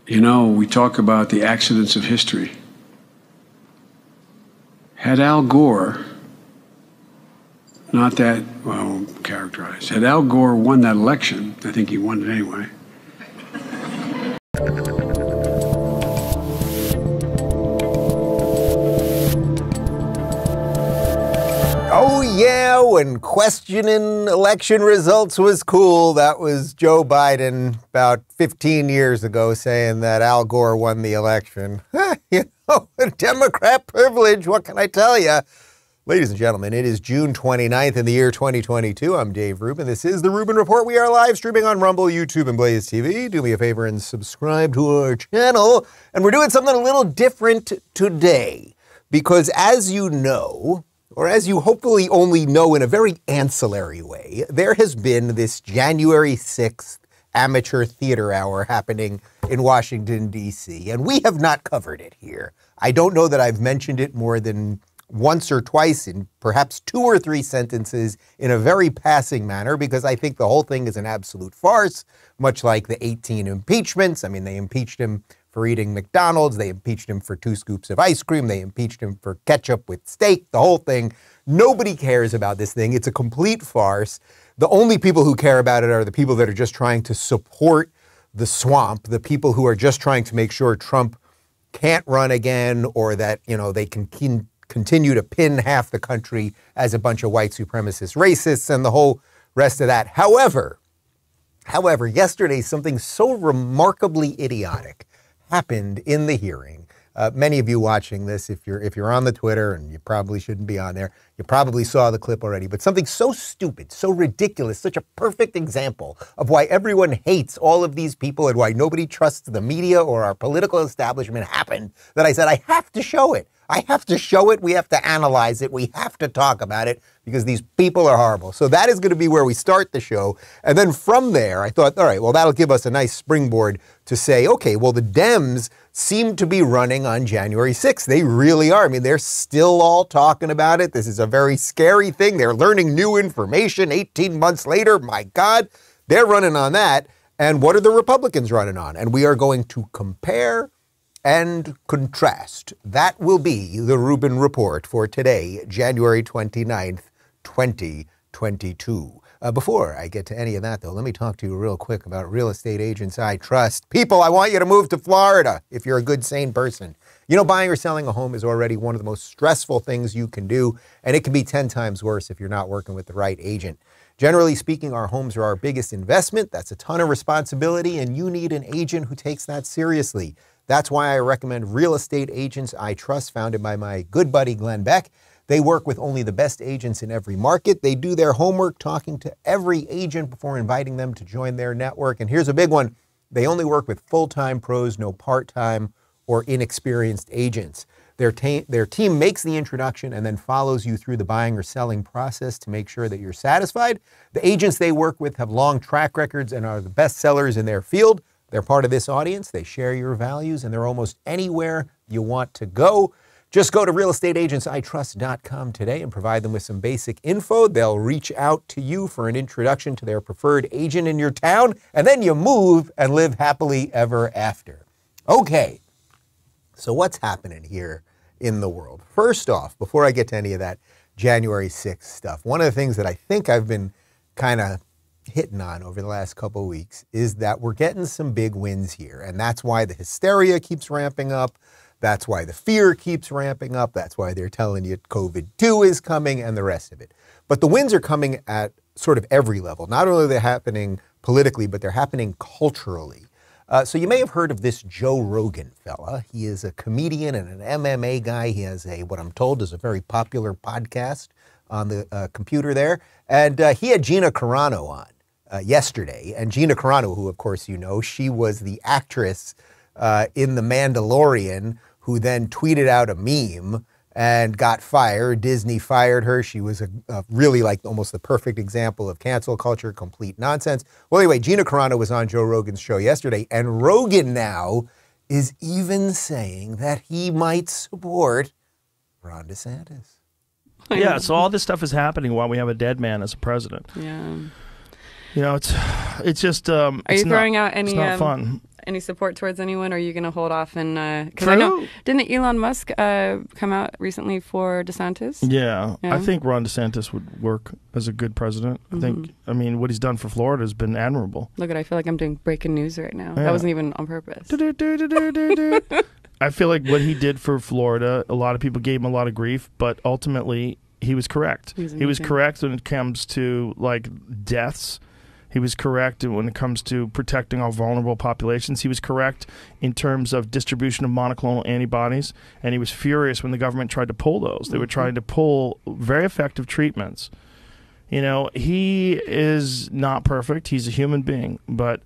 You know, we talk about the accidents of history. Had Al Gore, not that, well, characterized, had Al Gore won that election, I think he won it anyway. Oh, yeah, when questioning election results was cool, that was Joe Biden about 15 years ago saying that Al Gore won the election. You know, Democrat privilege, what can I tell you? Ladies and gentlemen, it is June 29th in the year 2022. I'm Dave Rubin. This is the Rubin Report. We are live streaming on Rumble, YouTube, and Blaze TV. Do me a favor and subscribe to our channel. And we're doing something a little different today because, as you know, or as you hopefully only know in a very ancillary way, there has been this January 6th amateur theater hour happening in Washington, D.C., and we have not covered it here. I don't know that I've mentioned it more than once or twice in perhaps 2 or 3 sentences in a very passing manner, because I think the whole thing is an absolute farce, much like the 18 impeachments. I mean, they impeached him for eating McDonald's. They impeached him for 2 scoops of ice cream. They impeached him for ketchup with steak, the whole thing. Nobody cares about this thing. It's a complete farce. The only people who care about it are the people that are just trying to support the swamp, the people who are just trying to make sure Trump can't run again, or that, you know, they can continue to pin half the country as a bunch of white supremacist racists and the whole rest of that. However, yesterday something so remarkably idiotic happened in the hearing. Many of you watching this, if you're on the Twitter, and you probably shouldn't be on there, you probably saw the clip already, but something so stupid, so ridiculous, such a perfect example of why everyone hates all of these people and why nobody trusts the media or our political establishment happened, that I said, I have to show it. I have to show it. We have to analyze it. We have to talk about it because these people are horrible. So that is going to be where we start the show. And then from there, I thought, all right, well, that'll give us a nice springboard to say, okay, well, the Dems seem to be running on January 6th. They really are. I mean, they're still all talking about it. This is a very scary thing. They're learning new information 18 months later. My God, they're running on that. And what are the Republicans running on? And we are going to compare and contrast. That will be the Rubin Report for today, January 29th, 2022. Before I get to any of that, though, let me talk to you real quick about real estate agents I trust. People, I want you to move to Florida if you're a good, sane person. You know, buying or selling a home is already one of the most stressful things you can do, and it can be 10 times worse if you're not working with the right agent. Generally speaking, our homes are our biggest investment. That's a ton of responsibility, and you need an agent who takes that seriously. That's why I recommend Real Estate Agents I Trust, founded by my good buddy Glenn Beck. They work with only the best agents in every market. They do their homework talking to every agent before inviting them to join their network. And here's a big one. They only work with full-time pros, no part-time or inexperienced agents. Their team makes the introduction and then follows you through the buying or selling process to make sure that you're satisfied. The agents they work with have long track records and are the best sellers in their field. They're part of this audience. They share your values, and they're almost anywhere you want to go. Just go to realestateagentsitrust.com today and provide them with some basic info. They'll reach out to you for an introduction to their preferred agent in your town, and then you move and live happily ever after. Okay, so what's happening here in the world? First off, before I get to any of that January 6th stuff, one of the things that I think I've been kind of hitting on over the last couple of weeks is that we're getting some big wins here. And that's why the hysteria keeps ramping up. That's why the fear keeps ramping up. That's why they're telling you COVID-2 is coming and the rest of it. But the wins are coming at sort of every level. Not only are they happening politically, but they're happening culturally. So you may have heard of this Joe Rogan fella. He is a comedian and an MMA guy. He has what I'm told is a very popular podcast on the computer there. And he had Gina Carano on yesterday. And Gina Carano, who of course you know, she was the actress in The Mandalorian who then tweeted out a meme and got fired. Disney fired her. She was a really like almost the perfect example of cancel culture, complete nonsense. Well, anyway, Gina Carano was on Joe Rogan's show yesterday, and Rogan now is even saying that he might support Ron DeSantis. Yeah, so all this stuff is happening while we have a dead man as a president. Yeah. You know, it's just Are you throwing out any it's not fun. any support towards anyone, or are you going to hold off? And because I know, didn't Elon Musk come out recently for DeSantis? Yeah, I think Ron DeSantis would work as a good president. I mean, what he's done for Florida has been admirable. Look, I feel like I'm doing breaking news right now. That wasn't even on purpose. I feel like what he did for Florida, a lot of people gave him a lot of grief, but ultimately he was correct. He was correct when it comes to like deaths. He was correct when it comes to protecting our vulnerable populations. He was correct in terms of distribution of monoclonal antibodies, and he was furious when the government tried to pull those. They were trying to pull very effective treatments. You know, he is not perfect. He's a human being, but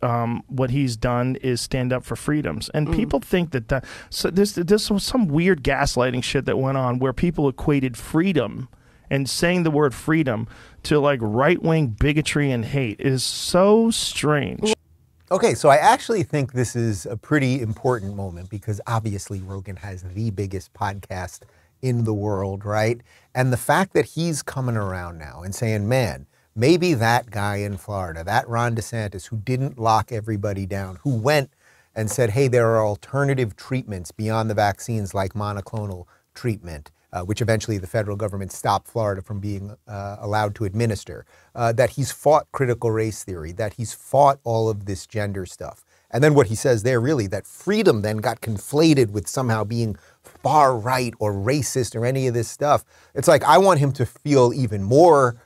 what he's done is stand up for freedoms. And people think that so there's some weird gaslighting shit that went on where people equated freedom and saying the word freedom to like right-wing bigotry and hate is so strange. Okay, so I actually think this is a pretty important moment because obviously Rogan has the biggest podcast in the world, right? And the fact that he's coming around now and saying, man, maybe that guy in Florida, that Ron DeSantis who didn't lock everybody down, who went and said, hey, there are alternative treatments beyond the vaccines like monoclonal treatment, which eventually the federal government stopped Florida from being allowed to administer, that he's fought critical race theory, that he's fought all of this gender stuff. And then what he says there really, that freedom then got conflated with somehow being far right or racist or any of this stuff. It's like, I want him to feel even more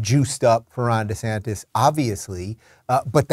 juiced up for Ron DeSantis, obviously, but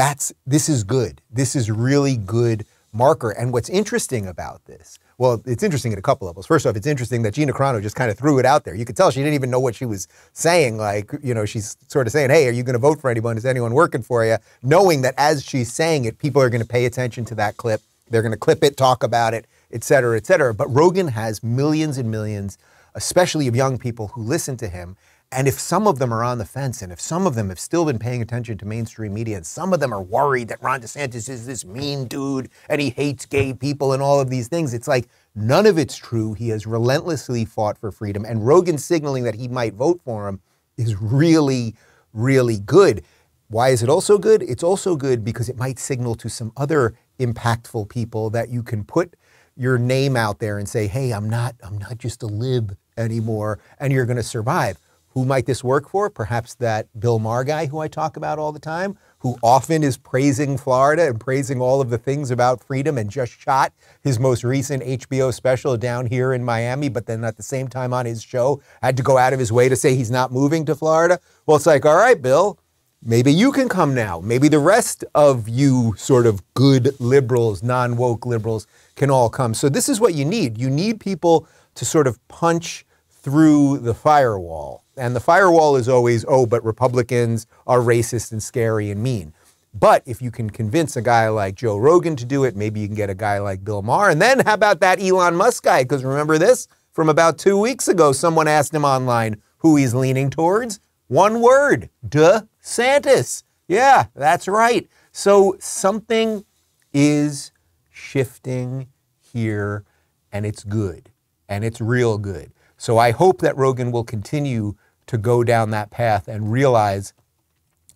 this is good. This is really good marker. And what's interesting about this, well, it's interesting at a couple levels. First off, it's interesting that Gina Carano just kind of threw it out there. You could tell she didn't even know what she was saying. Like, you know, she's sort of saying, hey, are you going to vote for anyone? Is anyone working for you? Knowing that as she's saying it, people are going to pay attention to that clip. They're going to clip it, talk about it, et cetera, et cetera. But Rogan has millions and millions, especially of young people who listen to him. And if some of them are on the fence, and if some of them have still been paying attention to mainstream media, and some of them are worried that Ron DeSantis is this mean dude and he hates gay people and all of these things, it's like none of it's true. He has relentlessly fought for freedom. And Rogan signaling that he might vote for him is really, really good. Why is it also good? It's also good because it might signal to some other impactful people that you can put your name out there and say, hey, I'm not just a lib anymore, and you're going to survive. Who might this work for? Perhaps that Bill Maher guy who I talk about all the time, who often is praising Florida and praising all of the things about freedom and just shot his most recent HBO special down here in Miami, but then at the same time on his show had to go out of his way to say he's not moving to Florida. Well, it's like, all right, Bill, maybe you can come now. Maybe the rest of you sort of good liberals, non-woke liberals can all come. So this is what you need. You need people to sort of punch through the firewall. And the firewall is always, oh, but Republicans are racist and scary and mean. But if you can convince a guy like Joe Rogan to do it, maybe you can get a guy like Bill Maher. And then how about that Elon Musk guy? Because remember this? From about 2 weeks ago, someone asked him online who he's leaning towards. One word, DeSantis. Yeah, that's right. So something is shifting here, and it's good, and it's real good. So I hope that Rogan will continue to go down that path and realize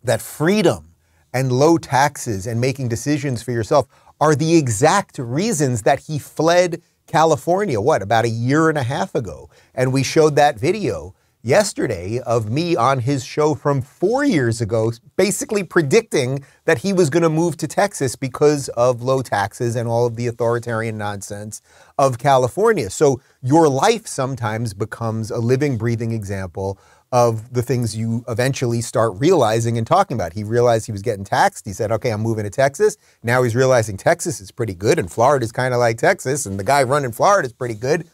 that freedom and low taxes and making decisions for yourself are the exact reasons that he fled California, about a year and a half ago. And we showed that video yesterday of me on his show from 4 years ago, basically predicting that he was going to move to Texas because of low taxes and all of the authoritarian nonsense of California. So your life sometimes becomes a living, breathing example of the things you eventually start realizing and talking about. He realized he was getting taxed. He said, okay, I'm moving to Texas. Now he's realizing Texas is pretty good and Florida is kind of like Texas and the guy running Florida is pretty good.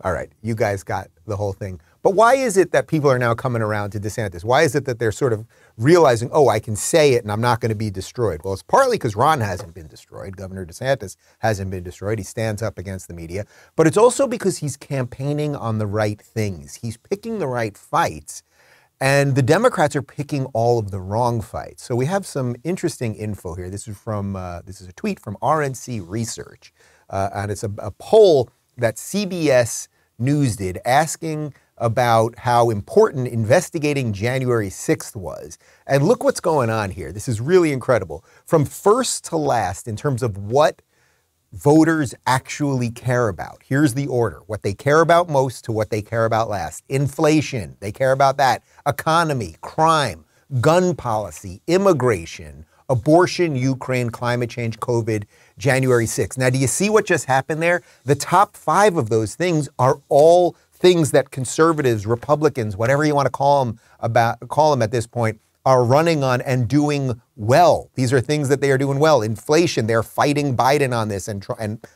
All right, you guys got the whole thing. But why is it that people are now coming around to DeSantis? Why is it that they're sort of realizing, oh, I can say it and I'm not going to be destroyed? Well, it's partly because Ron hasn't been destroyed. Governor DeSantis hasn't been destroyed. He stands up against the media. But it's also because he's campaigning on the right things. He's picking the right fights. And the Democrats are picking all of the wrong fights. So we have some interesting info here. This is a tweet from RNC Research. And it's a poll that CBS News did asking about how important investigating January 6th was. And look what's going on here. This is really incredible. From first to last, in terms of what voters actually care about. Here's the order. What they care about most to what they care about last. Inflation, they care about that. Economy, crime, gun policy, immigration, abortion, Ukraine, climate change, COVID, January 6th. Now, do you see what just happened there? The top 5 of those things are all things that conservatives, Republicans, whatever you want to call them at this point, are running on and doing well. These are things that they are doing well. Inflation, they're fighting Biden on this and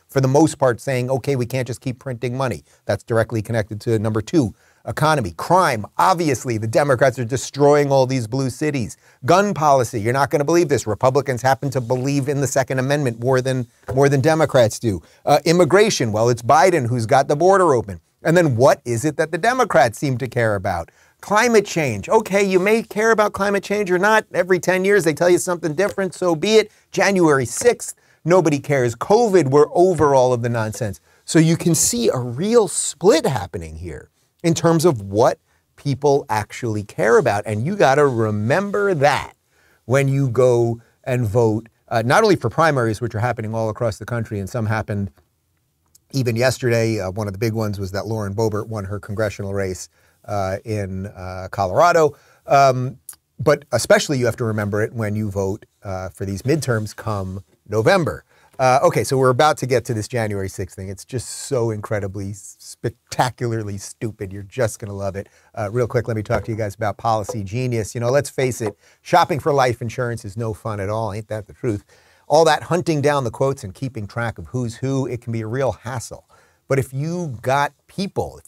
for the most part saying, okay, we can't just keep printing money. That's directly connected to number 2. Economy, crime, obviously the Democrats are destroying all these blue cities. Gun policy, you're not going to believe this. Republicans happen to believe in the Second Amendment more than Democrats do. Immigration, well, it's Biden who's got the border open. And then what is it that the Democrats seem to care about? Climate change. Okay, you may care about climate change or not. Every 10 years they tell you something different, so be it. January 6th, nobody cares. COVID, we're over all of the nonsense. So you can see a real split happening here in terms of what people actually care about. And you got to remember that when you go and vote, not only for primaries, which are happening all across the country, and some happened even yesterday. One of the big ones was that Lauren Boebert won her congressional race in Colorado. But especially you have to remember it when you vote for these midterms come November. Okay, so we're about to get to this January 6th thing. It's just so incredibly, spectacularly stupid. You're just going to love it. Real quick, let me talk to you guys about Policy Genius. You know, let's face it, shopping for life insurance is no fun at all. Ain't that the truth? All that hunting down the quotes and keeping track of who's who, it can be a real hassle. But if you've got people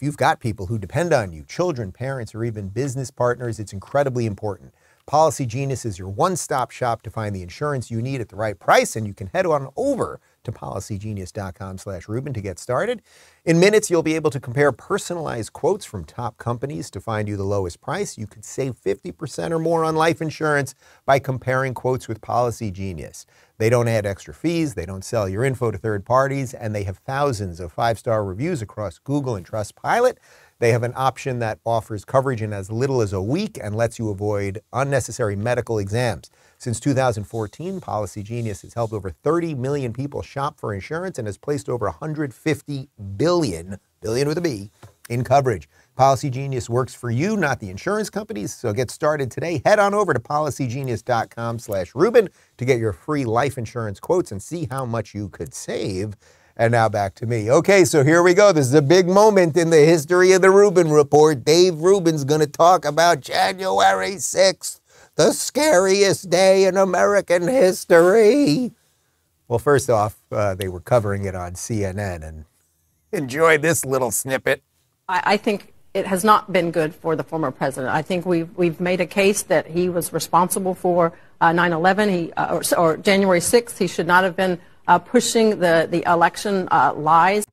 who depend on you, children, parents, or even business partners, it's incredibly important. Policy Genius is your one-stop shop to find the insurance you need at the right price, and you can head on over to policygenius.com/Rubin to get started. In minutes, you'll be able to compare personalized quotes from top companies to find you the lowest price. You could save 50% or more on life insurance by comparing quotes with Policy Genius. They don't add extra fees, they don't sell your info to third parties, and they have thousands of 5-star reviews across Google and Trustpilot. They have an option that offers coverage in as little as a week and lets you avoid unnecessary medical exams. Since 2014, Policy Genius has helped over 30 million people shop for insurance and has placed over $150 billion with a B, in coverage. Policy Genius works for you, not the insurance companies. So get started today. Head on over to policygenius.com/Rubin to get your free life insurance quotes and see how much you could save. And now back to me. Okay, so here we go. This is a big moment in the history of the Rubin Report. Dave Rubin's going to talk about January 6th, the scariest day in American history. Well, first off, they were covering it on CNN, and enjoy this little snippet. I think it has not been good for the former president. I think we've made a case that he was responsible for 9/11 or January 6th. He should not have been pushing the election lies.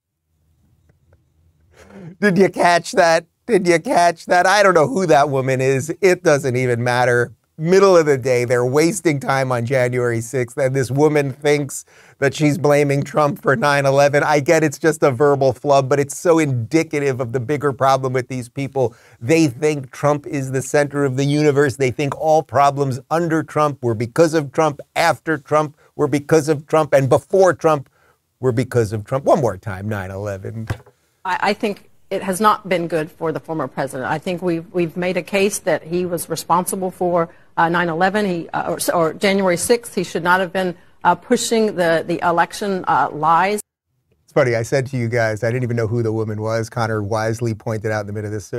Did you catch that? Did you catch that? I don't know who that woman is. It doesn't even matter. Middle of the day, they're wasting time on January 6th, and this woman thinks that she's blaming Trump for 9/11. I get it's just a verbal flub, but it's so indicative of the bigger problem with these people. They think Trump is the center of the universe. They think all problems under Trump were because of Trump, after Trump were because of Trump, and before Trump were because of Trump. One more time, 9/11. I think it has not been good for the former president. I think we've made a case that he was responsible for 9/11 or January 6th. He should not have been pushing the election lies. It's funny. I said to you guys, I didn't even know who the woman was. Connor wisely pointed out in the middle of this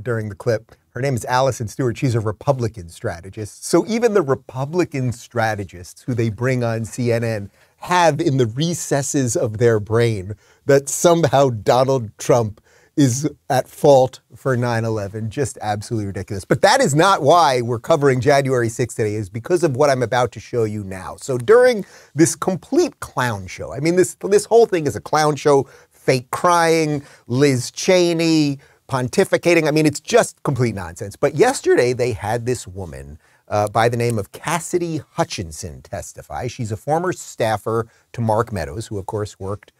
during the clip. Her name is Allison Stewart. She's a Republican strategist. So even the Republican strategists who they bring on CNN have in the recesses of their brain that somehow Donald Trump is at fault for 9/11. Just absolutely ridiculous. But that is not why we're covering January 6th today, is because of what I'm about to show you now. So during this complete clown show, I mean, this whole thing is a clown show, fake crying, Liz Cheney pontificating. I mean, it's just complete nonsense. But yesterday they had this woman by the name of Cassidy Hutchinson testify. She's a former staffer to Mark Meadows, who of course worked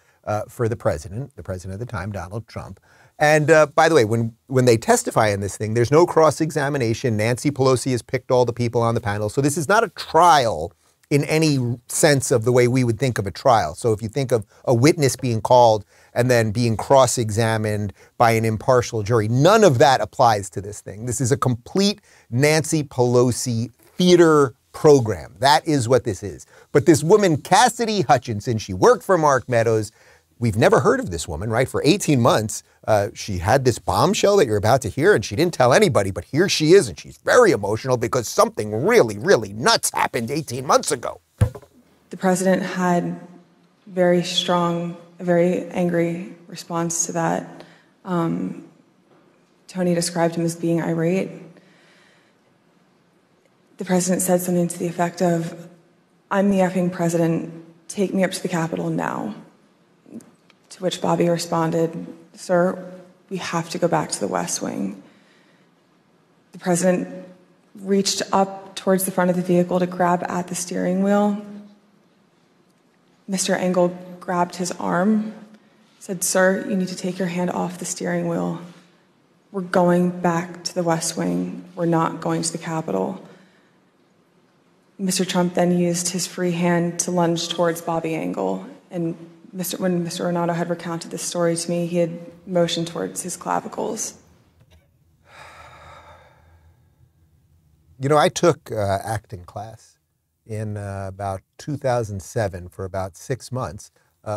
for the president at the time, Donald Trump. And by the way, when they testify in this thing, there's no cross-examination. Nancy Pelosi has picked all the people on the panel. So this is not a trial in any sense of the way we would think of a trial. So if you think of a witness being called and then being cross-examined by an impartial jury, none of that applies to this thing. This is a complete Nancy Pelosi theater program. That is what this is. But this woman, Cassidy Hutchinson, she worked for Mark Meadows. We've never heard of this woman, right? For 18 months, she had this bombshell that you're about to hear, and she didn't tell anybody, but here she is, and she's very emotional because something really, really nuts happened 18 months ago. The president had very strong, a very angry response to that. Tony described him as being irate. The president said something to the effect of, "I'm the effing president, take me up to the Capitol now." To which Bobby responded, "Sir, we have to go back to the West Wing." The president reached up towards the front of the vehicle to grab at the steering wheel. Mr. Engel grabbed his arm, said, "Sir, you need to take your hand off the steering wheel. We're going back to the West Wing. We're not going to the Capitol." Mr. Trump then used his free hand to lunge towards Bobby Engel. And when Mr. Renato had recounted this story to me, he had motioned towards his clavicles. You know, I took acting class in about 2007 for about 6 months.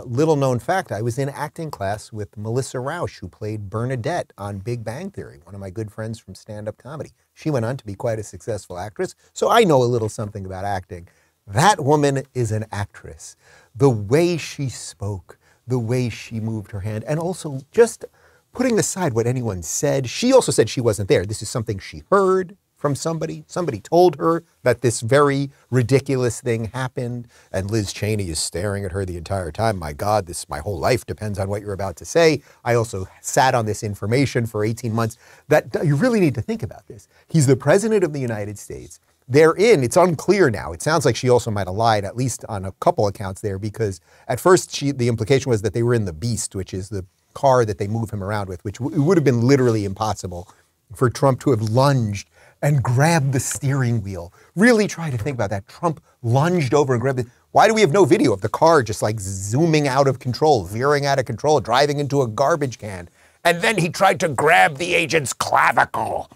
Little known fact, I was in acting class with Melissa Rauch, who played Bernadette on Big Bang Theory, one of my good friends from stand-up comedy. She went on to be quite a successful actress, so I know a little something about acting. That woman is an actress. The way she spoke, the way she moved her hand, and also just putting aside what anyone said, she also said she wasn't there. This is something she heard from somebody. Somebody told her that this very ridiculous thing happened, and Liz Cheney is staring at her the entire time. My God, my whole life depends on what you're about to say. I also sat on this information for 18 months. That you really need to think about this. He's the president of the United States. It's unclear now. It sounds like she also might have lied, at least on a couple accounts there, because at first the implication was that they were in the Beast, which is the car that they move him around with, which it would have been literally impossible for Trump to have lunged and grabbed the steering wheel. Really try to think about that. Trump lunged over and grabbed it. Why do we have no video of the car just like zooming out of control, veering out of control, driving into a garbage can? And then he tried to grab the agent's clavicle.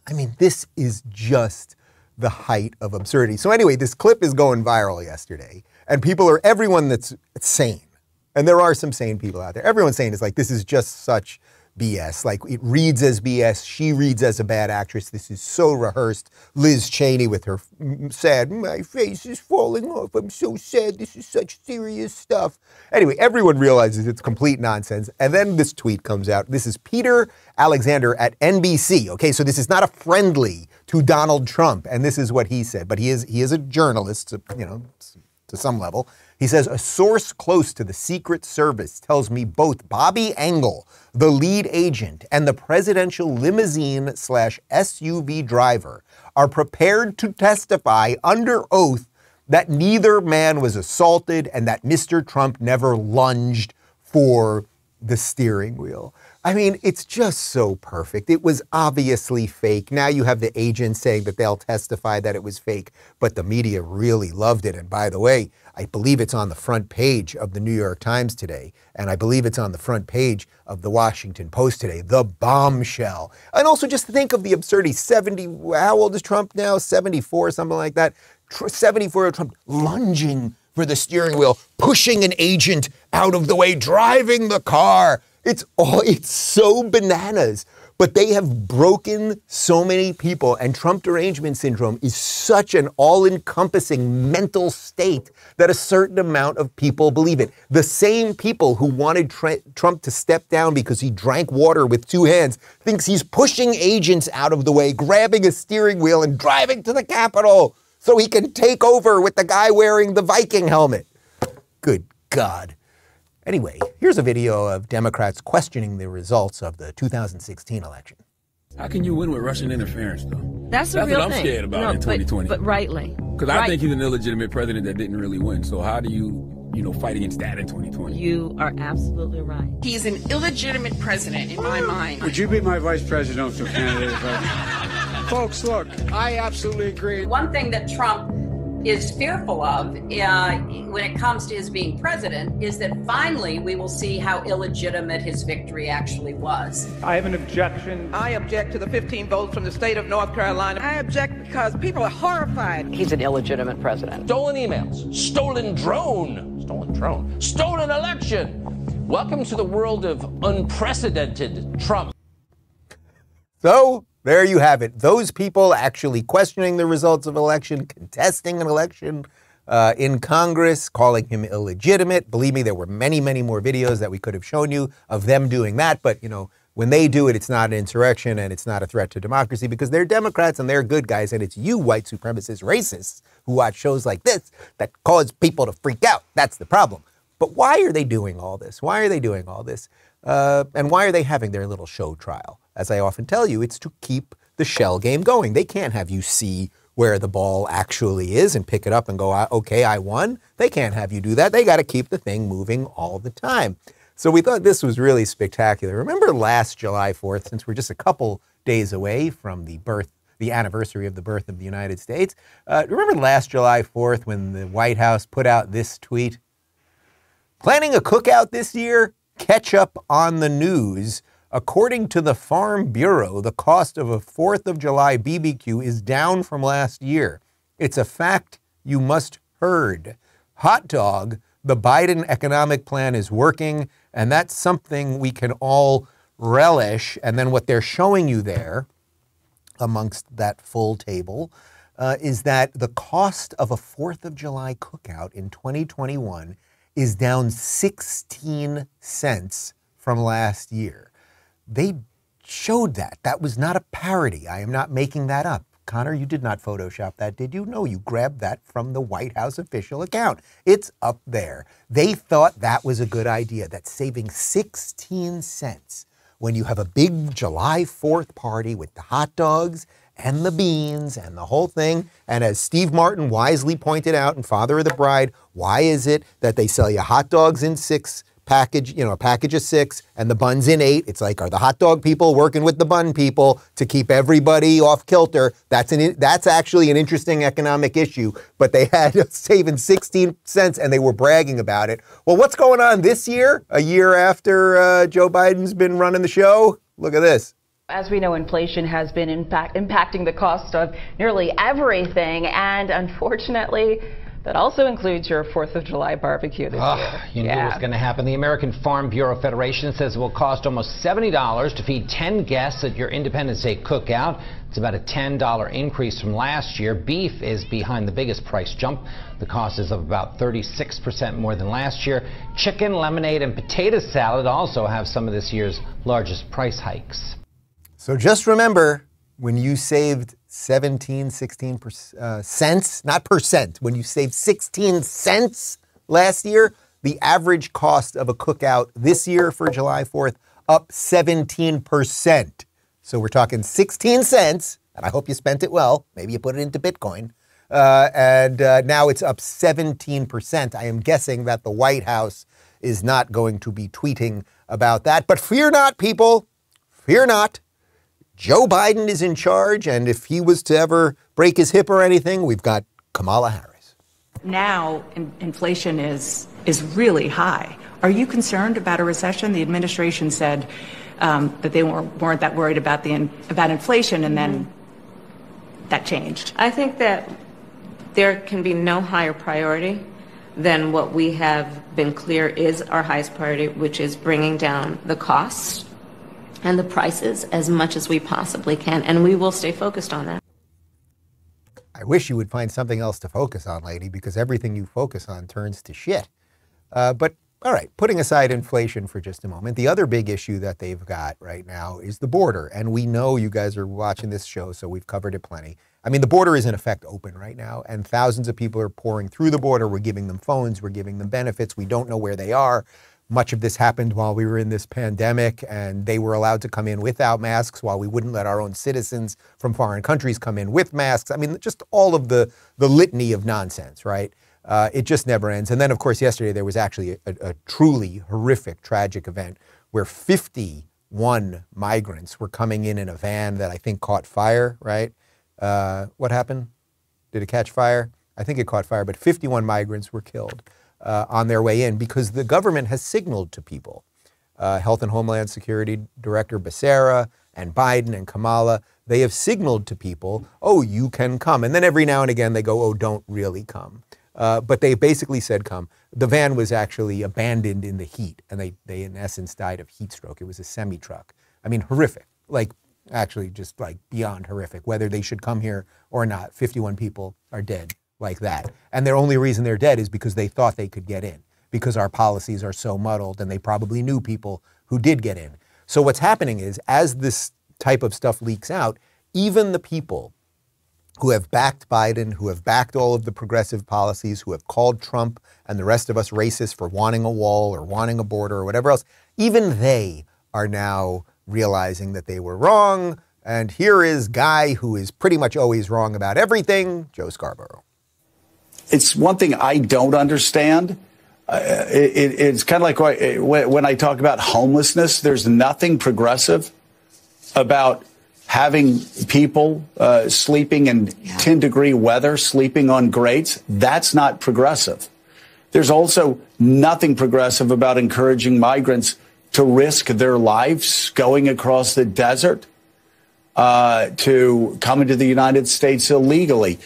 I mean, this is just the height of absurdity. So anyway, this clip is going viral yesterday, and everyone that's sane, and there are some sane people out there, everyone's saying is like, this is just such BS. Like, it reads as BS. She reads as a bad actress. This is so rehearsed. Liz Cheney with her sad, "My face is falling off. I'm so sad. This is such serious stuff." Anyway, everyone realizes it's complete nonsense. And then this tweet comes out. This is Peter Alexander at NBC. Okay, so this is not a friendly to Donald Trump. And this is what he said. But he is a journalist, to some level. He says, "A source close to the Secret Service tells me both Bobby Engel, the lead agent, and the presidential limousine/SUV driver are prepared to testify under oath that neither man was assaulted and that Mr. Trump never lunged for the steering wheel." I mean, it's just so perfect. It was obviously fake. Now you have the agent saying that they'll testify that it was fake, but the media really loved it. And by the way, I believe it's on the front page of the New York Times today, and I believe it's on the front page of the Washington Post today, the bombshell. And also just think of the absurdity. How old is Trump now? 74, something like that. 74-year-old Trump lunging for the steering wheel, pushing an agent out of the way, driving the car. It's so bananas. But they have broken so many people, and Trump derangement syndrome is such an all-encompassing mental state that a certain amount of people believe it. The same people who wanted Trump to step down because he drank water with two hands thinks he's pushing agents out of the way, grabbing a steering wheel and driving to the Capitol so he can take over with the guy wearing the Viking helmet. Good God. Anyway, here's a video of Democrats questioning the results of the 2016 election. How can you win with Russian interference, though? That's a real thing. What I'm scared about in 2020. But rightly. Because I think he's an illegitimate president that didn't really win. So how do you fight against that in 2020. You are absolutely right. He's an illegitimate president in my mind. Would you be my vice presidential candidate? Folks, look, I absolutely agree. One thing that Trump is fearful of when it comes to his being president is that finally we will see how illegitimate his victory actually was. I have an objection. I object to the 15 votes from the state of North Carolina. I object because people are horrified. He's an illegitimate president. Stolen emails, stolen drone, stolen election. Welcome to the world of unprecedented Trump. So there you have it. Those people actually questioning the results of election, contesting an election in Congress, calling him illegitimate. Believe me, there were many, many more videos that we could have shown you of them doing that. But, when they do it, it's not an insurrection and it's not a threat to democracy because they're Democrats and they're good guys. And it's you white supremacist racists who watch shows like this that cause people to freak out. That's the problem. But why are they doing all this? Why are they doing all this? And why are they having their little show trial? As I often tell you, it's to keep the shell game going. They can't have you see where the ball actually is and pick it up and go, okay, I won. They can't have you do that. They got to keep the thing moving all the time. So we thought this was really spectacular. Remember last July 4th, since we're just a couple days away from the anniversary of the birth of the United States. Remember last July 4th when the White House put out this tweet? Planning a cookout this year? Catch up on the news. According to the Farm Bureau, the cost of a 4th of July BBQ is down from last year. It's a fact you must heard. Hot dog, the Biden economic plan is working, and that's something we can all relish. And then what they're showing you there, amongst that full table, is that the cost of a 4th of July cookout in 2021 is down 16 cents from last year. They showed that. That was not a parody. I am not making that up. Connor, you did not Photoshop that, did you? No, you grabbed that from the White House official account. It's up there. They thought that was a good idea, that saving 16 cents when you have a big July 4th party with the hot dogs and the beans and the whole thing. And as Steve Martin wisely pointed out in Father of the Bride, why is it that they sell you hot dogs in a package of 6 and the buns in 8? It's like, are the hot dog people working with the bun people to keep everybody off kilter? That's actually an interesting economic issue, but they had saving 16 cents and they were bragging about it. Well, what's going on this year? A year after Joe Biden's been running the show? Look at this. As we know, inflation has been impacting the cost of nearly everything, and unfortunately, that also includes your 4th of July barbecue this year. You knew what was going to happen. The American Farm Bureau Federation says it will cost almost $70 to feed 10 guests at your Independence Day cookout. It's about a $10 increase from last year. Beef is behind the biggest price jump. The cost is of about 36% more than last year. Chicken, lemonade, and potato salad also have some of this year's largest price hikes. So just remember, when you saved 16 cents, not percent, when you saved 16 cents last year, the average cost of a cookout this year for July 4th up 17%. So we're talking 16 cents, and I hope you spent it well. Maybe you put it into Bitcoin. And now it's up 17%. I am guessing that the White House is not going to be tweeting about that. But fear not, people. Fear not. Joe Biden is in charge, and if he was to ever break his hip or anything, we've got Kamala Harris. Now inflation is really high. Are you concerned about a recession? The administration said that they weren't that worried about inflation, and then that changed. I think that there can be no higher priority than what we have been clear is our highest priority, which is bringing down the costs and the prices as much as we possibly can, and we will stay focused on that. I wish you would find something else to focus on, lady, because everything you focus on turns to shit. But all right, putting aside inflation for just a moment, the other big issue that they've got right now is the border. And we know you guys are watching this show, so we've covered it plenty. I mean, the border is in effect open right now, and thousands of people are pouring through the border. We're giving them phones, we're giving them benefits. We don't know where they are. Much of this happened while we were in this pandemic, and they were allowed to come in without masks while we wouldn't let our own citizens from foreign countries come in with masks. I mean, just all of the litany of nonsense, right? It just never ends. And then, of course, yesterday there was actually a truly horrific, tragic event where 51 migrants were coming in a van that I think caught fire, right? What happened? Did it catch fire? I think it caught fire, but 51 migrants were killed on their way in because the government has signaled to people. Health and Homeland Security Director Becerra and Biden and Kamala, they have signaled to people, oh, you can come. And then every now and again they go, oh, don't really come. But they basically said come. The van was actually abandoned in the heat, and they in essence died of heat stroke. It was a semi-truck. I mean, horrific, like actually just like beyond horrific, whether they should come here or not. 51 people are dead like that. And their only reason they're dead is because they thought they could get in, because our policies are so muddled, and they probably knew people who did get in. So what's happening is, as this type of stuff leaks out, even the people who have backed Biden, who have backed all of the progressive policies, who have called Trump and the rest of us racist for wanting a wall or wanting a border or whatever else, even they are now realizing that they were wrong. And here is guy who is pretty much always wrong about everything, Joe Scarborough. It's one thing I don't understand. It's kind of like when I talk about homelessness, there's nothing progressive about having people sleeping in 10-degree weather, sleeping on grates. That's not progressive. There's also nothing progressive about encouraging migrants to risk their lives going across the desert to come into the United States illegally.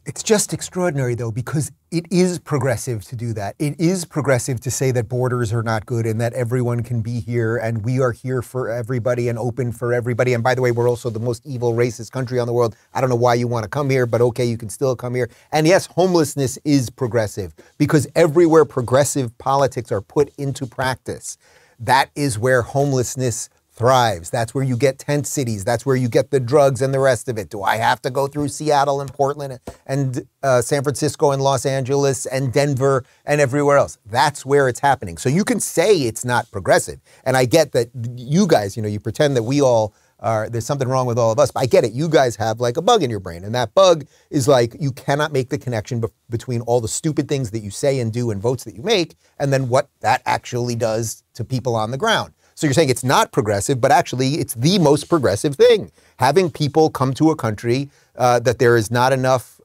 It's just extraordinary, though, because it is progressive to do that. It is progressive to say that borders are not good and that everyone can be here and we are here for everybody and open for everybody. And by the way, we're also the most evil, racist country on the world. I don't know why you want to come here, but okay, you can still come here. And yes, homelessness is progressive because everywhere progressive politics are put into practice, that is where homelessness thrives. That's where you get tent cities. That's where you get the drugs and the rest of it. Do I have to go through Seattle and Portland and San Francisco and Los Angeles and Denver and everywhere else? That's where it's happening. So you can say it's not progressive. And I get that you guys, you pretend that we all are, there's something wrong with all of us. But I get it. You guys have like a bug in your brain. And that bug is like, you cannot make the connection between all the stupid things that you say and do and votes that you make and then what that actually does to people on the ground. So you're saying it's not progressive, but actually it's the most progressive thing. Having people come to a country that there is not enough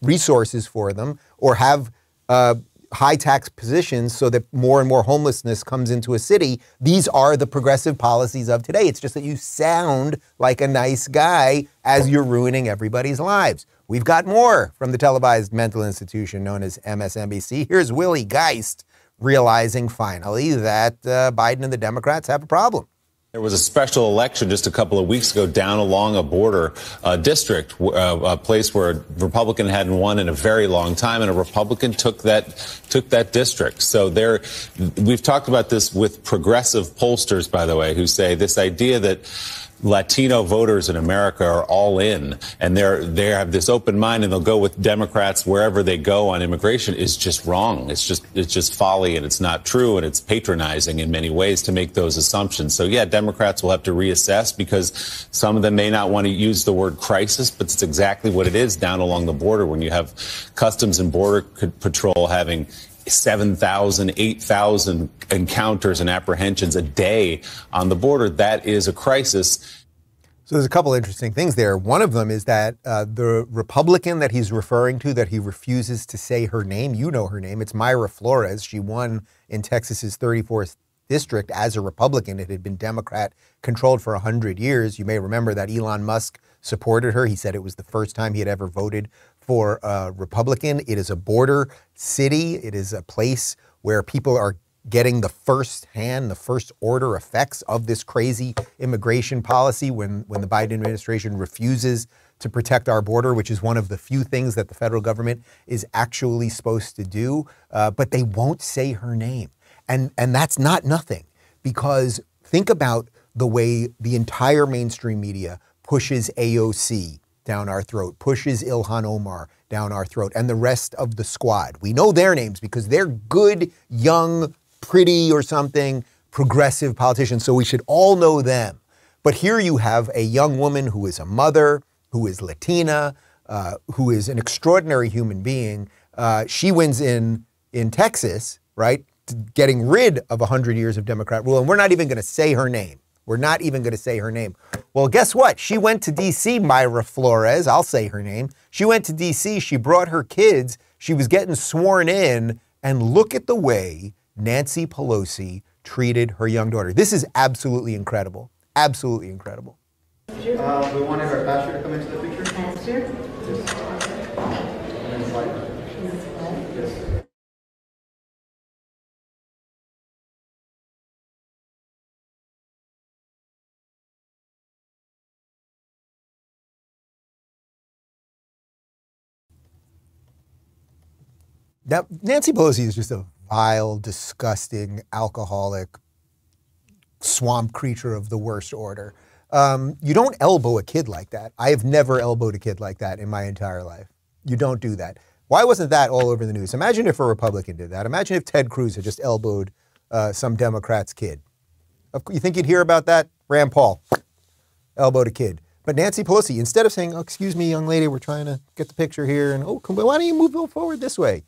resources for them or have high tax positions so that more and more homelessness comes into a city. These are the progressive policies of today. It's just that you sound like a nice guy as you're ruining everybody's lives. We've got more from the televised mental institution known as MSNBC. Here's Willie Geist realizing finally that Biden and the Democrats have a problem. There was a special election just a couple of weeks ago down along a border district, a place where a Republican hadn't won in a very long time, and a Republican took that district. So we've talked about this with progressive pollsters, by the way, who say this idea that Latino voters in America are all in and they have this open mind and they'll go with Democrats wherever they go on immigration is just wrong. It's just folly and it's not true and it's patronizing in many ways to make those assumptions. So yeah, Democrats will have to reassess because some of them may not want to use the word crisis, but it's exactly what it is down along the border when you have Customs and Border Patrol having 7,000, 8,000 encounters and apprehensions a day on the border. That is a crisis. So there's a couple interesting things there. One of them is that the Republican that he's referring to, that he refuses to say her name, you know her name, it's Mayra Flores. She won in Texas's 34th district as a Republican. It had been Democrat controlled for 100 years. You may remember that Elon Musk supported her. He said it was the first time he had ever voted for a Republican. It is a border city. It is a place where people are getting the first order effects of this crazy immigration policy when the Biden administration refuses to protect our border, which is one of the few things that the federal government is actually supposed to do. But they won't say her name. And that's not nothing, because think about the way the entire mainstream media pushes AOC down our throat, pushes Ilhan Omar down our throat, and the rest of the squad. We know their names because they're good, young, pretty or something, progressive politicians, so we should all know them. But here you have a young woman who is a mother, who is Latina, who is an extraordinary human being, She wins in Texas, right, getting rid of 100 years of Democrat rule, and we're not even going to say her name. We're not even going to say her name. Well, guess what? She went to D.C., Myra Flores. I'll say her name. She went to D.C., she brought her kids, she was getting sworn in, and look at the way Nancy Pelosi treated her young daughter. This is absolutely incredible. Absolutely incredible. We wanted our pastor to come into the picture. Pastor? Yes. Now, Nancy Pelosi is just a vile, disgusting, alcoholic, swamp creature of the worst order. You don't elbow a kid like that. I have never elbowed a kid like that in my entire life. You don't do that. Why wasn't that all over the news? Imagine if a Republican did that. Imagine if Ted Cruz had just elbowed some Democrat's kid. You think you'd hear about that? Rand Paul elbowed a kid. But Nancy Pelosi, instead of saying, oh, excuse me, young lady, we're trying to get the picture here, and oh, why don't you move forward this way?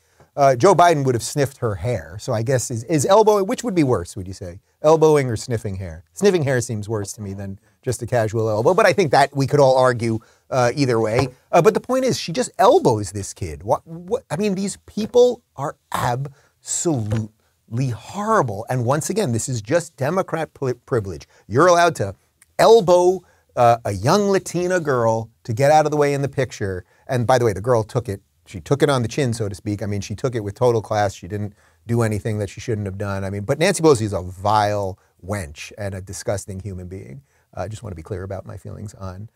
Joe Biden would have sniffed her hair. So I guess is elbowing, which would be worse, would you say? Elbowing or sniffing hair? Sniffing hair seems worse to me than just a casual elbow. But I think that we could all argue either way. But the point is, she just elbows this kid. I mean, these people are absolutely horrible. And once again, this is just Democrat privilege. You're allowed to elbow a young Latina girl to get out of the way in the picture. And by the way, the girl took it. She took it on the chin, so to speak. I mean, she took it with total class. She didn't do anything that she shouldn't have done. I mean, but Nancy Pelosi is a vile wench and a disgusting human being. I just want to be clear about my feelings on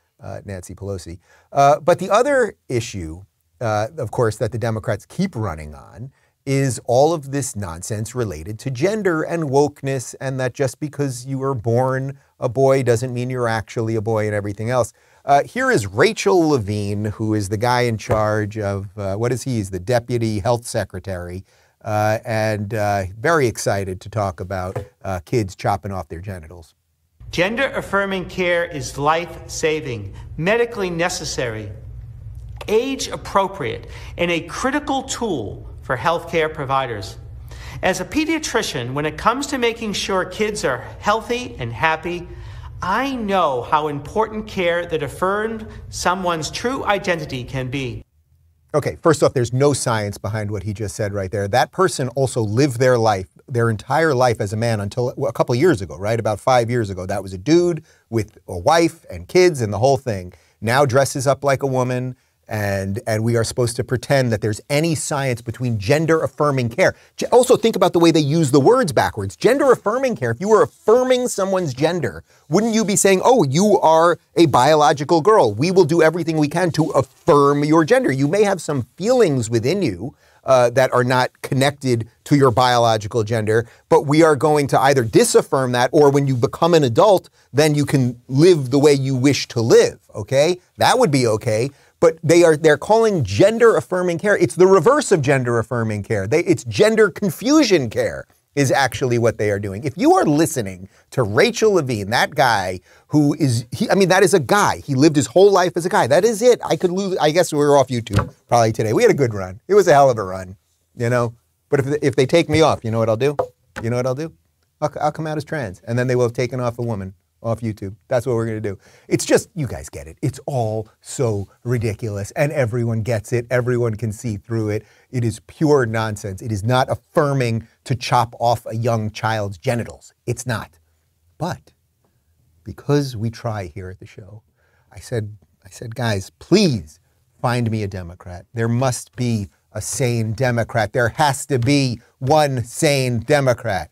Nancy Pelosi. But the other issue, of course, that the Democrats keep running on is all of this nonsense related to gender and wokeness, and that just because you were born a boy doesn't mean you're actually a boy and everything else. Here is Rachel Levine, who is the guy in charge of, what is he? He's the Deputy Health Secretary, and very excited to talk about kids chopping off their genitals. Gender-affirming care is life-saving, medically necessary, age-appropriate, and a critical tool for healthcare providers. As a pediatrician, when it comes to making sure kids are healthy and happy, I know how important care that affirms someone's true identity can be. Okay, first off, there's no science behind what he just said right there. That person also lived their life, their entire life as a man until a couple of years ago, right? About 5 years ago. That was a dude with a wife and kids and the whole thing. Now dresses up like a woman. And we are supposed to pretend that there's any science between gender-affirming care. Also, think about the way they use the words backwards. Gender-affirming care, if you were affirming someone's gender, wouldn't you be saying, oh, you are a biological girl. We will do everything we can to affirm your gender. You may have some feelings within you that are not connected to your biological gender, but we are going to either disaffirm that, or when you become an adult, then you can live the way you wish to live, okay? That would be okay. But they're calling gender affirming care. It's the reverse of gender affirming care. It's gender confusion care is actually what they are doing. If you are listening to Rachel Levine, that guy who is, that is a guy. He lived his whole life as a guy. That is it. I guess we were off YouTube probably today. We had a good run. It was a hell of a run, you know. But if they take me off, you know what I'll do? You know what I'll do? I'll come out as trans, and then they will have taken off a woman off YouTube. That's what we're going to do. It's just, you guys get it. It's all so ridiculous, and everyone gets it. Everyone can see through it. It is pure nonsense. It is not affirming to chop off a young child's genitals. It's not. But because we try here at the show, I said, guys, please find me a Democrat. There must be a sane Democrat. There has to be one sane Democrat.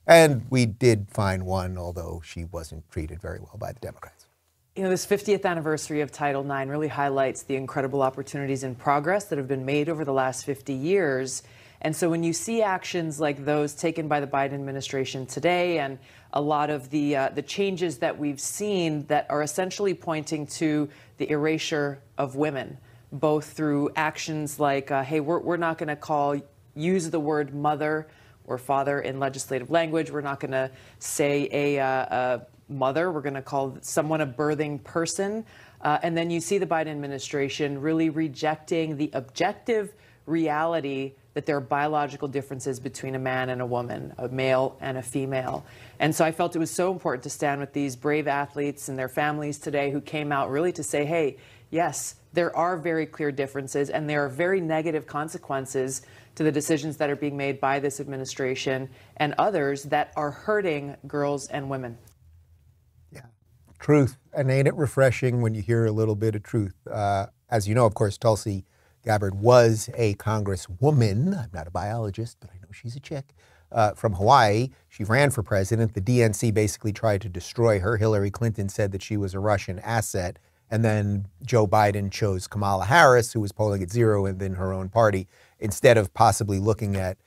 And we did find one, although she wasn't treated very well by the Democrats. You know, this 50th anniversary of Title IX really highlights the incredible opportunities and progress that have been made over the last 50 years. And so when you see actions like those taken by the Biden administration today, and a lot of the changes that we've seen that are essentially pointing to the erasure of women, both through actions like, hey, we're not going to use the word mother or father in legislative language. We're not going to say a mother. We're going to call someone a birthing person. And then you see the Biden administration really rejecting the objective reality that there are biological differences between a man and a woman, a male and a female. And so I felt it was so important to stand with these brave athletes and their families today who came out really to say, hey, yes, there are very clear differences and there are very negative consequences to the decisions that are being made by this administration and others that are hurting girls and women. Yeah, truth. And ain't it refreshing when you hear a little bit of truth? As you know, of course, Tulsi Gabbard was a congresswoman. I'm not a biologist, but I know she's a chick. From Hawaii. She ran for president. The DNC basically tried to destroy her. Hillary Clinton said that she was a Russian asset. And then Joe Biden chose Kamala Harris, who was polling at 0 within her own party, instead of possibly looking at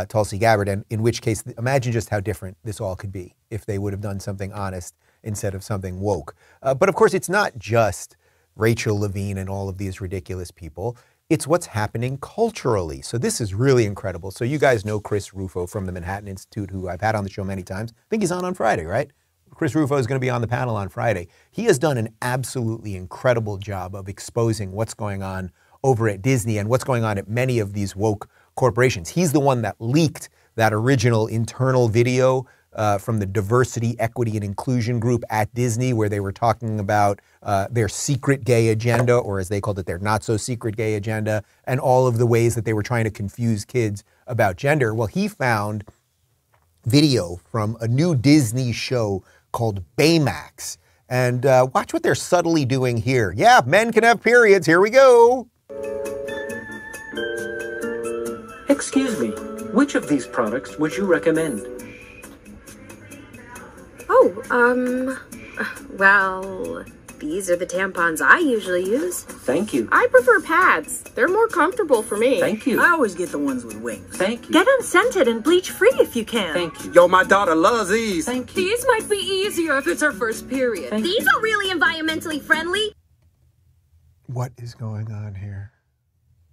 Tulsi Gabbard, and in which case, imagine just how different this all could be if they would have done something honest instead of something woke. But of course, it's not just Rachel Levine and all of these ridiculous people. It's what's happening culturally. So this is really incredible. So you guys know Chris Rufo from the Manhattan Institute, who I've had on the show many times. I think he's on Friday, right? Chris Rufo is going to be on the panel on Friday. He has done an absolutely incredible job of exposing what's going on over at Disney and what's going on at many of these woke corporations. He's the one that leaked that original internal video from the diversity, equity, and inclusion group at Disney, where they were talking about their secret gay agenda, or as they called it, their not so secret gay agenda, and all of the ways that they were trying to confuse kids about gender. Well, he found video from a new Disney show called Baymax. And watch what they're subtly doing here. Yeah, men can have periods. Here we go. Excuse me, which of these products would you recommend? Oh, well, these are the tampons I usually use. Thank you. I prefer pads. They're more comfortable for me. Thank you. I always get the ones with wings. Thank you. Get unscented and bleach-free if you can. Thank you. Yo, my daughter loves these. Thank you. These might be easier if it's her first period. These are really environmentally friendly. What is going on here?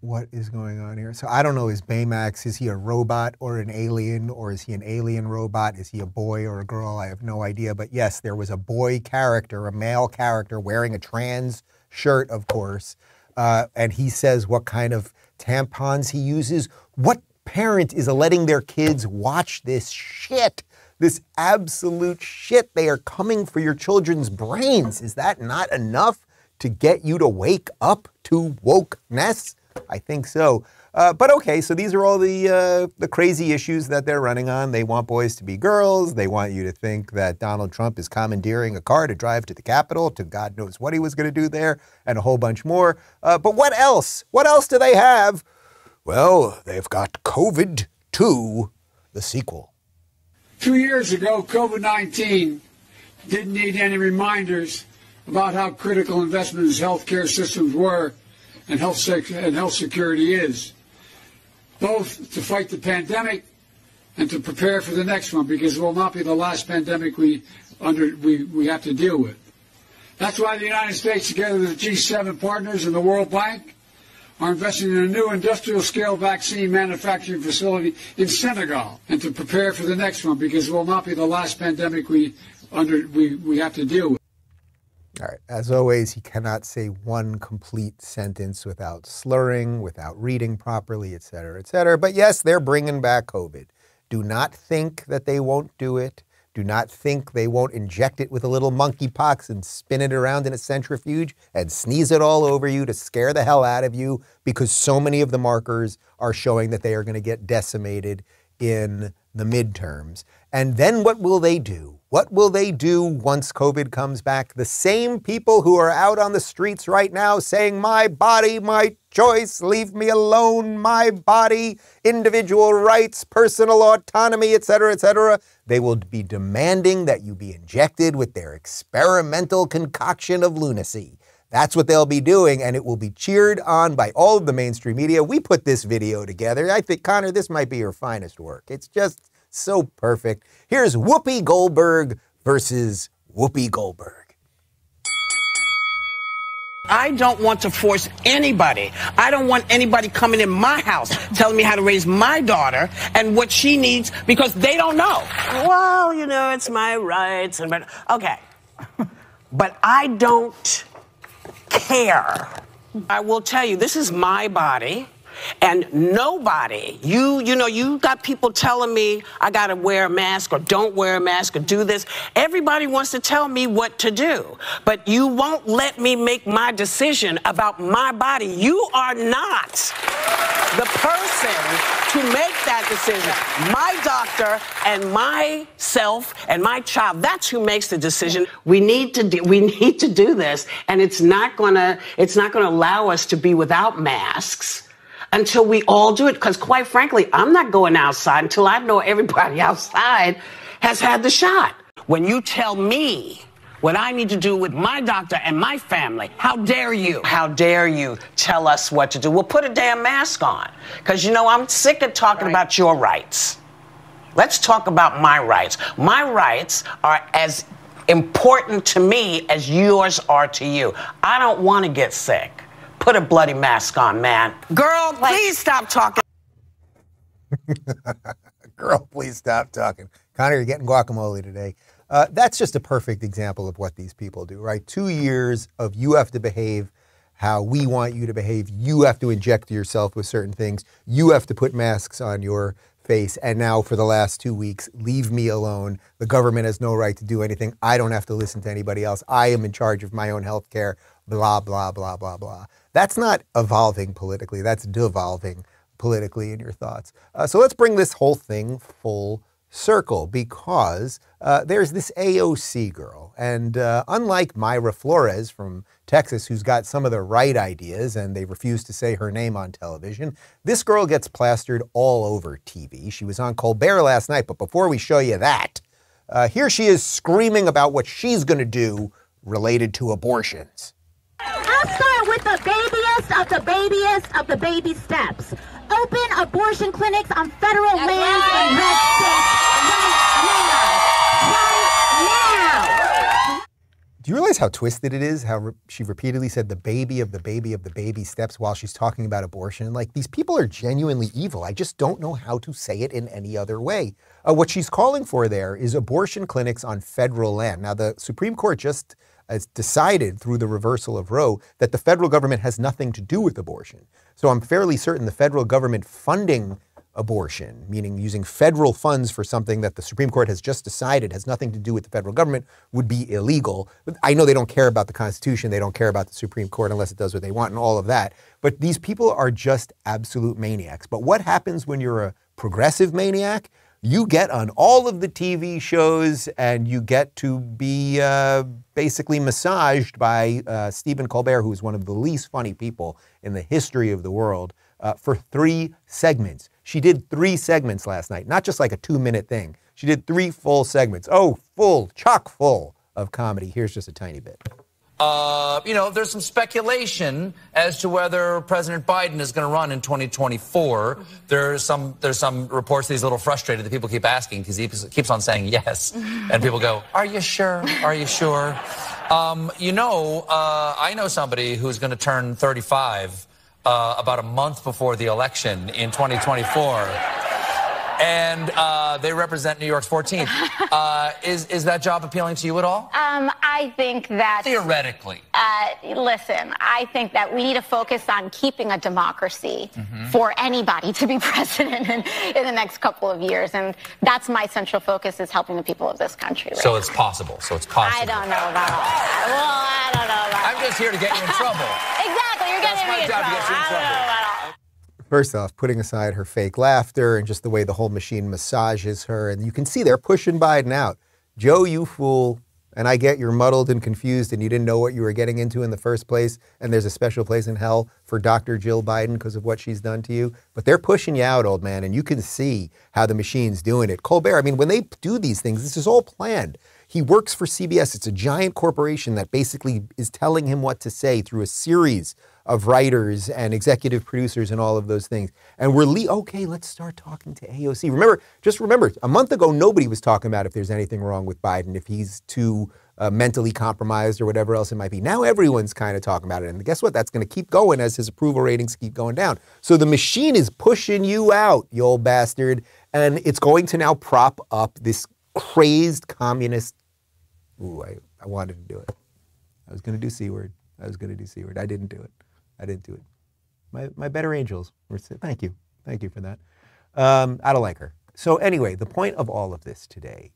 What is going on here? So I don't know, is Baymax, is he a robot or an alien, or is he an alien robot? Is he a boy or a girl? I have no idea. But yes, there was a boy character, a male character wearing a trans shirt, of course. And he says what kind of tampons he uses. What parent is letting their kids watch this shit? This absolute shit. They are coming for your children's brains. Is that not enough to get you to wake up to wokeness? I think so. But okay, so these are all the crazy issues that they're running on. They want boys to be girls. They want you to think that Donald Trump is commandeering a car to drive to the Capitol, to God knows what he was going to do there, and a whole bunch more. But what else? What else do they have? Well, they've got COVID-2, the sequel. 2 years ago, COVID-19 didn't need any reminders about how critical investments in healthcare systems were and health security is, both to fight the pandemic and to prepare for the next one, because it will not be the last pandemic we have to deal with. That's why the United States, together with the G7 partners and the World Bank, are investing in a new industrial-scale vaccine manufacturing facility in Senegal, and to prepare for the next one, because it will not be the last pandemic we have to deal with. All right. As always, he cannot say one complete sentence without slurring, without reading properly, et cetera, et cetera. But yes, they're bringing back COVID. Do not think that they won't do it. Do not think they won't inject it with a little monkeypox and spin it around in a centrifuge and sneeze it all over you to scare the hell out of you, because so many of the markers are showing that they are going to get decimated in the midterms. And then what will they do? What will they do once COVID comes back? The same people who are out on the streets right now saying, my body, my choice, leave me alone, my body, individual rights, personal autonomy, et cetera, they will be demanding that you be injected with their experimental concoction of lunacy. That's what they'll be doing, and it will be cheered on by all of the mainstream media. We put this video together. I think, Connor, this might be your finest work. It's just so perfect. Here's Whoopi Goldberg versus Whoopi Goldberg. I don't want to force anybody. I don't want anybody coming in my house telling me how to raise my daughter and what she needs, because they don't know. Well, you know, it's my rights. Okay. But I don't care. I will tell you, this is my body. And nobody, you know, you got people telling me I got to wear a mask or don't wear a mask or do this. Everybody wants to tell me what to do. But you won't let me make my decision about my body. You are not the person to make that decision. My doctor and myself and my child, that's who makes the decision. We need to do this, and it's not gonna allow us to be without masks until we all do it. Because quite frankly, I'm not going outside until I know everybody outside has had the shot. When you tell me what I need to do with my doctor and my family, how dare you? How dare you tell us what to do? Well, put a damn mask on. Because, you know, I'm sick of talking about your rights. Let's talk about my rights. My rights are as important to me as yours are to you. I don't want to get sick. Put a bloody mask on, man. Girl, please stop talking. Girl, please stop talking. Connor, you're getting guacamole today. That's just a perfect example of what these people do, right? 2 years of you have to behave how we want you to behave. You have to inject yourself with certain things. You have to put masks on your face. And now for the last 2 weeks, leave me alone. The government has no right to do anything. I don't have to listen to anybody else. I am in charge of my own health care, blah, blah, blah, blah, blah. That's not evolving politically. That's devolving politically in your thoughts. So let's bring this whole thing full circle, because there's this AOC girl. And unlike Myra Flores from Texas, who's got some of the right ideas and they refuse to say her name on television, this girl gets plastered all over TV. She was on Colbert last night, but before we show you that, here she is screaming about what she's going to do related to abortions. I'll start with the babiest of the babiest of the baby steps. Open abortion clinics on federal lands in red states right now. Do you realize how twisted it is? How she repeatedly said the baby of the baby of the baby steps while she's talking about abortion? Like, these people are genuinely evil. I just don't know how to say it in any other way. What she's calling for there is abortion clinics on federal land. Now, the Supreme Court just has decided through the reversal of Roe that the federal government has nothing to do with abortion. So I'm fairly certain the federal government funding abortion, meaning using federal funds for something that the Supreme Court has just decided has nothing to do with the federal government, would be illegal. But I know they don't care about the Constitution. They don't care about the Supreme Court unless it does what they want and all of that. But these people are just absolute maniacs. But what happens when you're a progressive maniac? You get on all of the TV shows and you get to be basically massaged by Stephen Colbert, who is one of the least funny people in the history of the world, for 3 segments. She did 3 segments last night, not just like a 2-minute thing. She did 3 full segments. Oh, full, chock full of comedy. Here's just a tiny bit. You know, there's some speculation as to whether President Biden is going to run in 2024. There's some reports that he's a little frustrated that people keep asking because he keeps on saying yes. And people go, are you sure? Are you sure? You know, I know somebody who's going to turn 35 about a month before the election in 2024. And they represent New York's 14th. Is that job appealing to you at all? I think that... Theoretically. Listen, I think that we need to focus on keeping a democracy for anybody to be president in the next couple of years. And that's my central focus, is helping the people of this country. Right So now. it's possible. So it's possible. I don't know about all that. Well, I don't know about I'm just here to get you in trouble. Exactly. You're getting me in trouble. I don't know about all that. First off, putting aside her fake laughter and just the way the whole machine massages her, and you can see they're pushing Biden out. Joe, you fool. And I get you're muddled and confused and you didn't know what you were getting into in the first place, and there's a special place in hell for Dr. Jill Biden because of what she's done to you. But they're pushing you out, old man, and you can see how the machine's doing it. Colbert, I mean, when they do these things, this is all planned. He works for CBS. It's a giant corporation that basically is telling him what to say through a series of writers and executive producers and all of those things. And we're okay, let's start talking to AOC. Just remember, a month ago, nobody was talking about if there's anything wrong with Biden, if he's too mentally compromised or whatever else it might be. Now everyone's kind of talking about it. And guess what? That's going to keep going as his approval ratings keep going down. So the machine is pushing you out, you old bastard. And it's going to now prop up this crazed communist. Ooh, I wanted to do it. I was going to do C word. I didn't do it. My better angels. Thank you for that. I don't like her. So anyway, the point of all of this today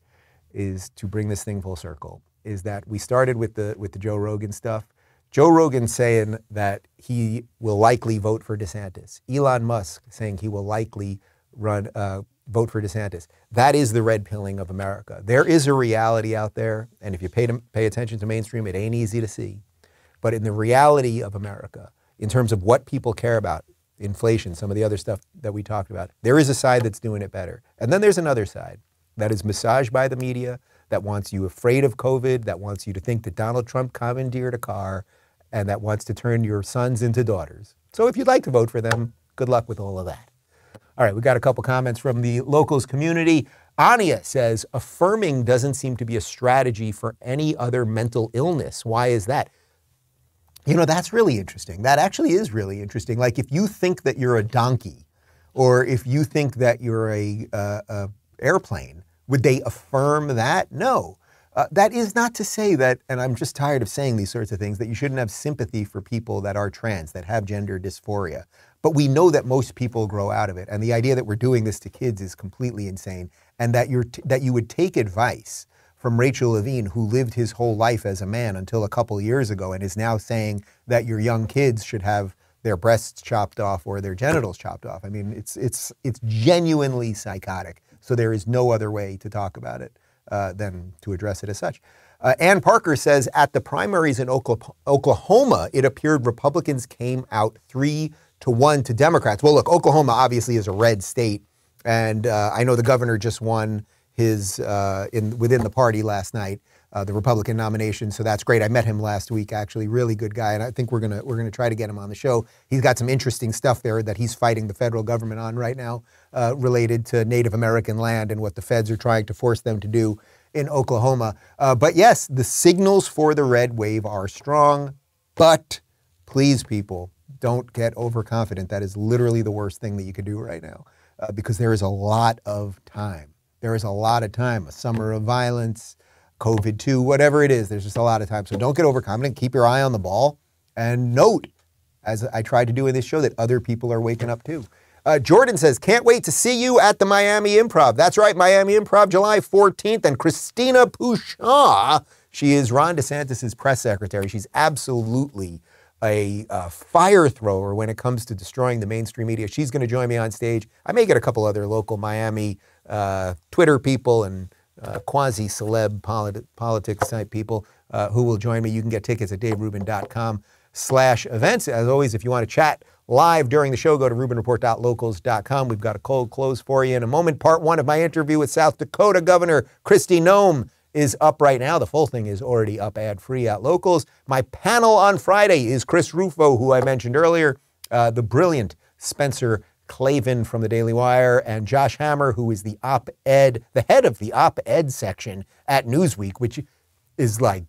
is to bring this thing full circle. Is that we started with the Joe Rogan stuff. Joe Rogan saying that he will likely vote for DeSantis. Elon Musk saying he will likely vote for DeSantis. That is the red pilling of America. There is a reality out there, and if you pay attention to mainstream, it ain't easy to see. But in the reality of America, in terms of what people care about, inflation, some of the other stuff that we talked about, there is a side that's doing it better. And then there's another side that is massaged by the media, that wants you afraid of COVID, that wants you to think that Donald Trump commandeered a car, and that wants to turn your sons into daughters. So if you'd like to vote for them, good luck with all of that. All right, we got a couple comments from the locals community. Anya says, affirming doesn't seem to be a strategy for any other mental illness. Why is that? You know, that's really interesting. That actually is really interesting. Like if you think that you're a donkey, or if you think that you're a airplane, would they affirm that? No. That is not to say that, and I'm just tired of saying these sorts of things, that you shouldn't have sympathy for people that are trans, that have gender dysphoria. But we know that most people grow out of it. And the idea that we're doing this to kids is completely insane. And that you would take advice from Rachel Levine, who lived his whole life as a man until a couple years ago and is now saying that your young kids should have their breasts chopped off or their genitals chopped off. I mean, it's genuinely psychotic. So there is no other way to talk about it than to address it as such. Ann Parker says, at the primaries in Oklahoma, it appeared Republicans came out 3-1 to Democrats. Well, look, Oklahoma obviously is a red state. And I know the governor just won his within the party last night, the Republican nomination. So that's great. I met him last week, actually, really good guy. And I think we're gonna try to get him on the show. He's got some interesting stuff there that he's fighting the federal government on right now, related to Native American land and what the feds are trying to force them to do in Oklahoma. But yes, the signals for the red wave are strong, but please, people, don't get overconfident. That is literally the worst thing that you could do right now, because there is a lot of time. There is a lot of time, a summer of violence, COVID too, whatever it is, there's just a lot of time. So don't get overconfident, keep your eye on the ball, and note, as I tried to do in this show, that other people are waking up too. Jordan says, can't wait to see you at the Miami Improv. That's right, Miami Improv, July 14th. And Christina Pushaw, she is Ron DeSantis' press secretary. She's absolutely a fire thrower when it comes to destroying the mainstream media. She's going to join me on stage. I may get a couple other local Miami Twitter people and quasi-celeb politics type people who will join me. You can get tickets at daverubin.com/events. As always, if you want to chat live during the show, go to rubinreport.locals.com. We've got a cold close for you in a moment. Part 1 of my interview with South Dakota Governor Kristi Noem is up right now. The full thing is already up ad-free at Locals. My panel on Friday is Chris Rufo, who I mentioned earlier, the brilliant Spencer Clavin from the Daily Wire, and Josh Hammer, who is the head of the op-ed section at Newsweek, which is like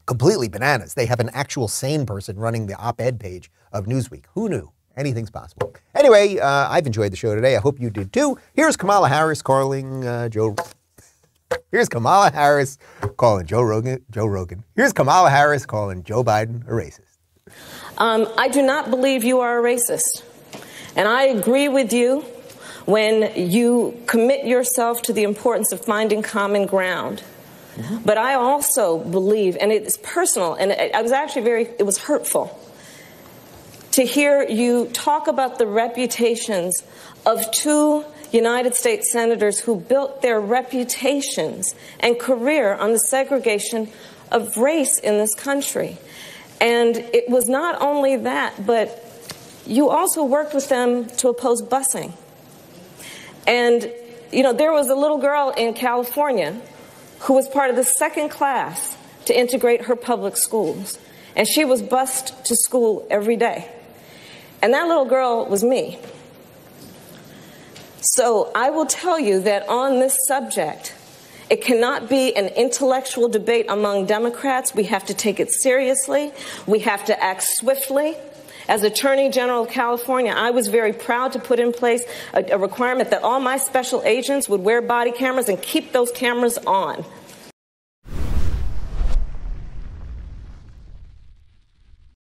completely bananas. They have an actual sane person running the op-ed page of Newsweek. Who knew? Anything's possible. Anyway, I've enjoyed the show today. I hope you did too. Here's Kamala Harris calling Here's Kamala Harris calling Joe Rogan. Here's Kamala Harris calling Joe Biden a racist. I do not believe you are a racist. And I agree with you when you commit yourself to the importance of finding common ground. Mm-hmm. But I also believe, and it's personal, and I was actually it was hurtful to hear you talk about the reputations of 2 United States senators who built their reputations and career on the segregation of race in this country. And it was not only that, but you also worked with them to oppose busing. And, you know, there was a little girl in California who was part of the 2nd class to integrate her public schools. And she was bused to school every day. And that little girl was me. So I will tell you that on this subject, it cannot be an intellectual debate among Democrats. We have to take it seriously. We have to act swiftly. As Attorney General of California, I was very proud to put in place a requirement that all my special agents would wear body cameras and keep those cameras on.